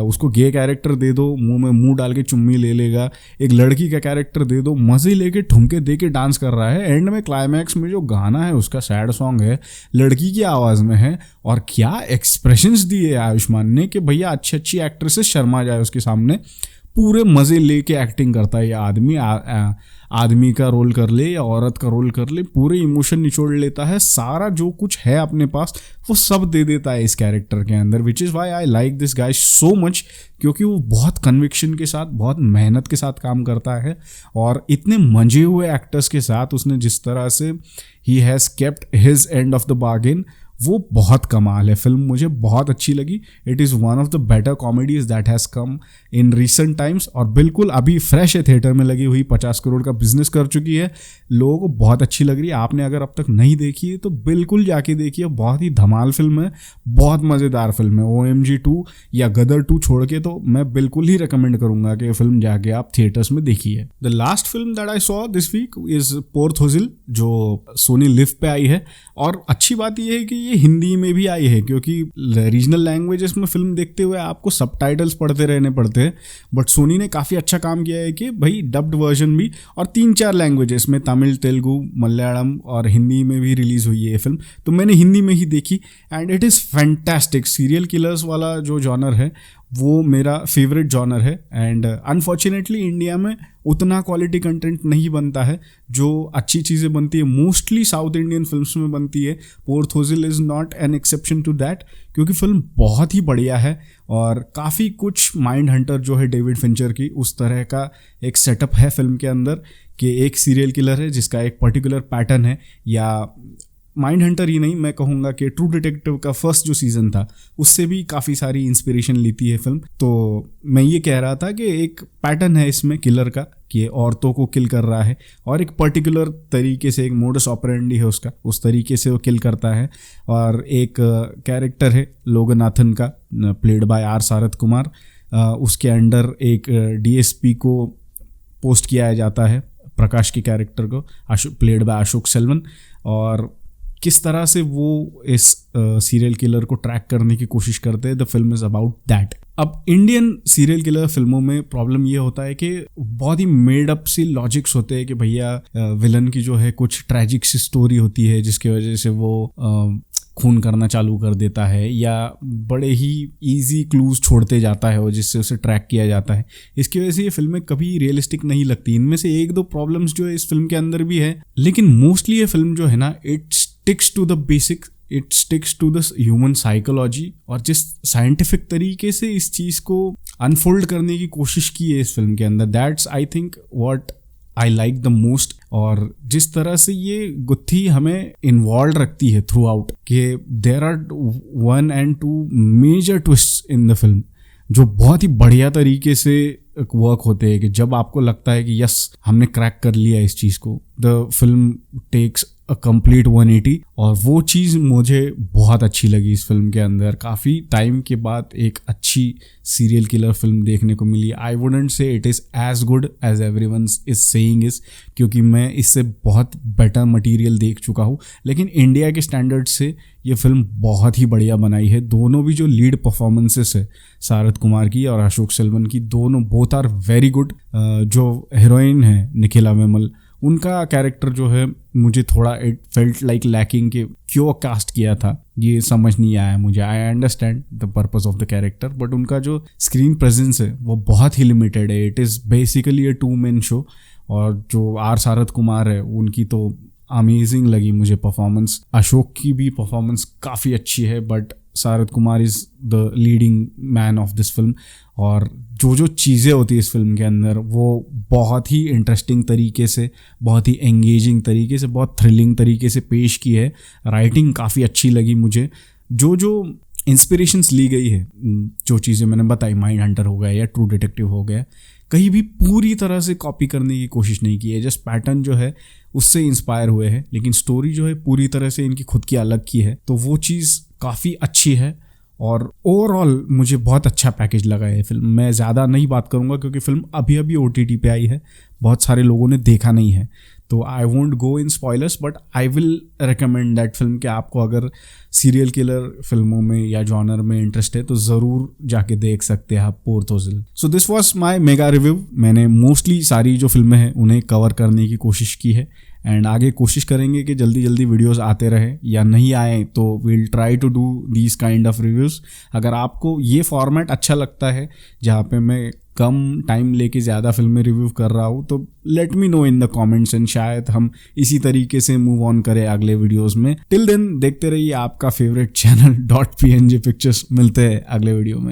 Speaker 1: उसको गे कैरेक्टर दे दो, मुंह में मुंह डाल के चुम्मी ले लेगा, एक लड़की का कैरेक्टर दे दो, मज़े लेके ठुमके दे के डांस कर रहा है। एंड में क्लाइमैक्स में जो गाना है उसका सैड सॉन्ग है, लड़की की आवाज़ में है, और क्या एक्सप्रेशंस दिए आयुष्मान ने कि भैया अच्छी अच्छी एक्ट्रेसेस शर्मा जाए उसके सामने। पूरे मज़े लेके एक्टिंग करता है ये आदमी, आदमी का रोल कर ले या औरत का रोल कर ले, पूरे इमोशन निचोड़ लेता है, सारा जो कुछ है अपने पास वो सब दे देता है इस कैरेक्टर के अंदर, which is why I like this guy so much, क्योंकि वो बहुत कन्विक्शन के साथ, बहुत मेहनत के साथ काम करता है। और इतने मंजे हुए एक्टर्स के साथ उसने जिस तरह से he has kept his end of the bargain, वो बहुत कमाल है। फिल्म मुझे बहुत अच्छी लगी। It is one of the better comedies that has come in recent times, और बिल्कुल अभी फ्रेश है, थिएटर में लगी हुई, 50 करोड़ का बिजनेस कर चुकी है, लोगों को बहुत अच्छी लग रही है। आपने अगर अब तक नहीं देखी है तो बिल्कुल जाके देखिए, बहुत ही धमाल फिल्म है, बहुत मज़ेदार फिल्म है। OMG 2 या गदर 2 छोड़ के तो मैं बिल्कुल ही रिकमेंड करूँगा कि फिल्म जाके आप थिएटर्स में देखिए। The last film that I saw this week is Por Thozhil, जो सोनी लिव पे आई है, और अच्छी बात यह है कि ये हिंदी में भी आई है, क्योंकि रीजनल लैंग्वेजेस में फिल्म देखते हुए आपको सबटाइटल्स पढ़ते रहने पड़ते हैं, बट सोनी ने काफ़ी अच्छा काम किया है कि भाई डब्ड वर्जन भी, और 3-4 लैंग्वेजेस में, तमिल, तेलुगु, मलयालम और हिंदी में भी रिलीज़ हुई है ये फिल्म। तो मैंने हिंदी में ही देखी, and it is fantastic. Serial killers वाला जो जॉनर है वो मेरा फेवरेट जॉनर है, एंड अनफॉर्चुनेटली इंडिया में उतना क्वालिटी कंटेंट नहीं बनता है। जो अच्छी चीज़ें बनती है मोस्टली साउथ इंडियन फिल्म्स में बनती है। Por Thozhil is not an exception to that, क्योंकि फिल्म बहुत ही बढ़िया है, और काफ़ी कुछ माइंड हंटर जो है डेविड फिंचर की, उस तरह का एक सेटअप है फिल्म के अंदर, कि एक सीरियल किलर है जिसका एक पर्टिकुलर पैटर्न है, या माइंड हंटर ही नहीं, मैं कहूँगा कि ट्रू डिटेक्टिव का फर्स्ट जो सीज़न था उससे भी काफ़ी सारी इंस्पिरेशन लेती है फिल्म। तो मैं ये कह रहा था कि एक पैटर्न है इसमें किलर का कि औरतों को किल कर रहा है और एक पर्टिकुलर तरीके से, एक मोडस ऑपरेंडी है उसका, उस तरीके से वो किल करता है। और एक कैरेक्टर है लोगनाथन का, played by R Sarath Kumar, उसके अंडर एक डीएसपी को पोस्ट किया जाता है, प्रकाश के कैरेक्टर को, प्लेड बाय अशोक सेल्वन। और किस तरह से वो इस सीरियल किलर को ट्रैक करने की कोशिश करते हैं, the film is about that. अब इंडियन सीरियल किलर फिल्मों में प्रॉब्लम ये होता है कि बहुत ही मेड अप सी लॉजिक्स होते हैं कि भैया विलन की जो है कुछ ट्रैजिक सी स्टोरी होती है जिसकी वजह से वो खून करना चालू कर देता है, या बड़े ही इजी क्लूज छोड़ते जाता है वो जिससे उसे ट्रैक किया जाता है। इसकी वजह से ये फिल्में कभी रियलिस्टिक नहीं लगती। इनमें से एक दो प्रॉब्लम्स जो है इस फिल्म के अंदर भी है, लेकिन मोस्टली ये फिल्म जो है ना, it sticks to the basic, it sticks to the human psychology, और जिस साइंटिफिक तरीके से इस चीज़ को अनफोल्ड करने की कोशिश की है इस फिल्म के अंदर, that's I think what I like the most. और जिस तरह से ये गुत्थी हमें इन्वॉल्व रखती है थ्रू आउट, कि there are 1 and 2 major twist in the film जो बहुत ही बढ़िया तरीके से वर्क होते हैं, कि जब आपको लगता है कि यस हमने क्रैक कर लिया इस चीज़ को, the film takes a complete 180। और वो चीज़ मुझे बहुत अच्छी लगी इस फिल्म के अंदर। काफ़ी टाइम के बाद एक अच्छी सीरियल किलर फिल्म देखने को मिली। I wouldn't say it is as good as everyone is saying is, क्योंकि मैं इससे बहुत बेटर मटेरियल देख चुका हूँ, लेकिन इंडिया के स्टैंडर्ड से ये फिल्म बहुत ही बढ़िया बनाई है। दोनों भी जो लीड परफॉर्मेंसेस है सारथ कुमार की और अशोक सेल्वन की, दोनों बोथ आर वेरी गुड। जो हीरोइन है निखिला विमल, उनका कैरेक्टर जो है मुझे थोड़ा इट फेल्ट लाइक लैकिंग, कि क्यों कास्ट किया था ये समझ नहीं आया मुझे। I understand the purpose of the character, but उनका जो स्क्रीन प्रेजेंस है वो बहुत ही लिमिटेड है। It is basically A 2-man show. और जो आर सारथ कुमार है उनकी तो अमेजिंग लगी मुझे परफॉर्मेंस। अशोक की भी परफॉर्मेंस काफ़ी अच्छी है, but Sarath Kumar is the leading man of this film. और जो चीज़ें होती है इस फिल्म के अंदर वो बहुत ही इंटरेस्टिंग तरीके से, बहुत ही एंगेजिंग तरीके से, बहुत थ्रिलिंग तरीके से पेश की है। राइटिंग काफ़ी अच्छी लगी मुझे। जो इंस्पिरेशंस ली गई है, जो चीज़ें मैंने बताई, माइंड हंटर हो गया या ट्रू डिटेक्टिव हो गया, कहीं भी पूरी तरह से कॉपी करने की कोशिश नहीं की है। जस्ट पैटर्न जो है उससे इंस्पायर हुए हैं, लेकिन स्टोरी जो है पूरी तरह से इनकी खुद की अलग की है। तो वो चीज़ काफ़ी अच्छी है और ओवरऑल मुझे बहुत अच्छा पैकेज लगा है फिल्म। मैं ज़्यादा नहीं बात करूँगा क्योंकि फिल्म अभी OTT पे आई है, बहुत सारे लोगों ने देखा नहीं है, तो I won't go in spoilers, but I will recommend that film कि आपको अगर सीरियल किलर फिल्मों में या जॉनर में इंटरेस्ट है तो ज़रूर जाके देख सकते हैं आप Por Thozhil. So this was my mega review. मैंने मोस्टली सारी जो फिल्में हैं उन्हें कवर करने की कोशिश की है, एंड आगे कोशिश करेंगे कि जल्दी जल्दी वीडियोस आते रहे, या नहीं आए तो we'll try to do these kind of reviews. अगर आपको ये फॉर्मेट अच्छा लगता है जहाँ पे मैं कम टाइम लेके ज़्यादा फिल्में रिव्यू कर रहा हूँ, तो let me know in the comments, and शायद हम इसी तरीके से मूव ऑन करें अगले वीडियोस में। टिल देन देखते रहिए आपका फेवरेट चैनल .png पिक्चर्स। मिलते हैं अगले वीडियो में।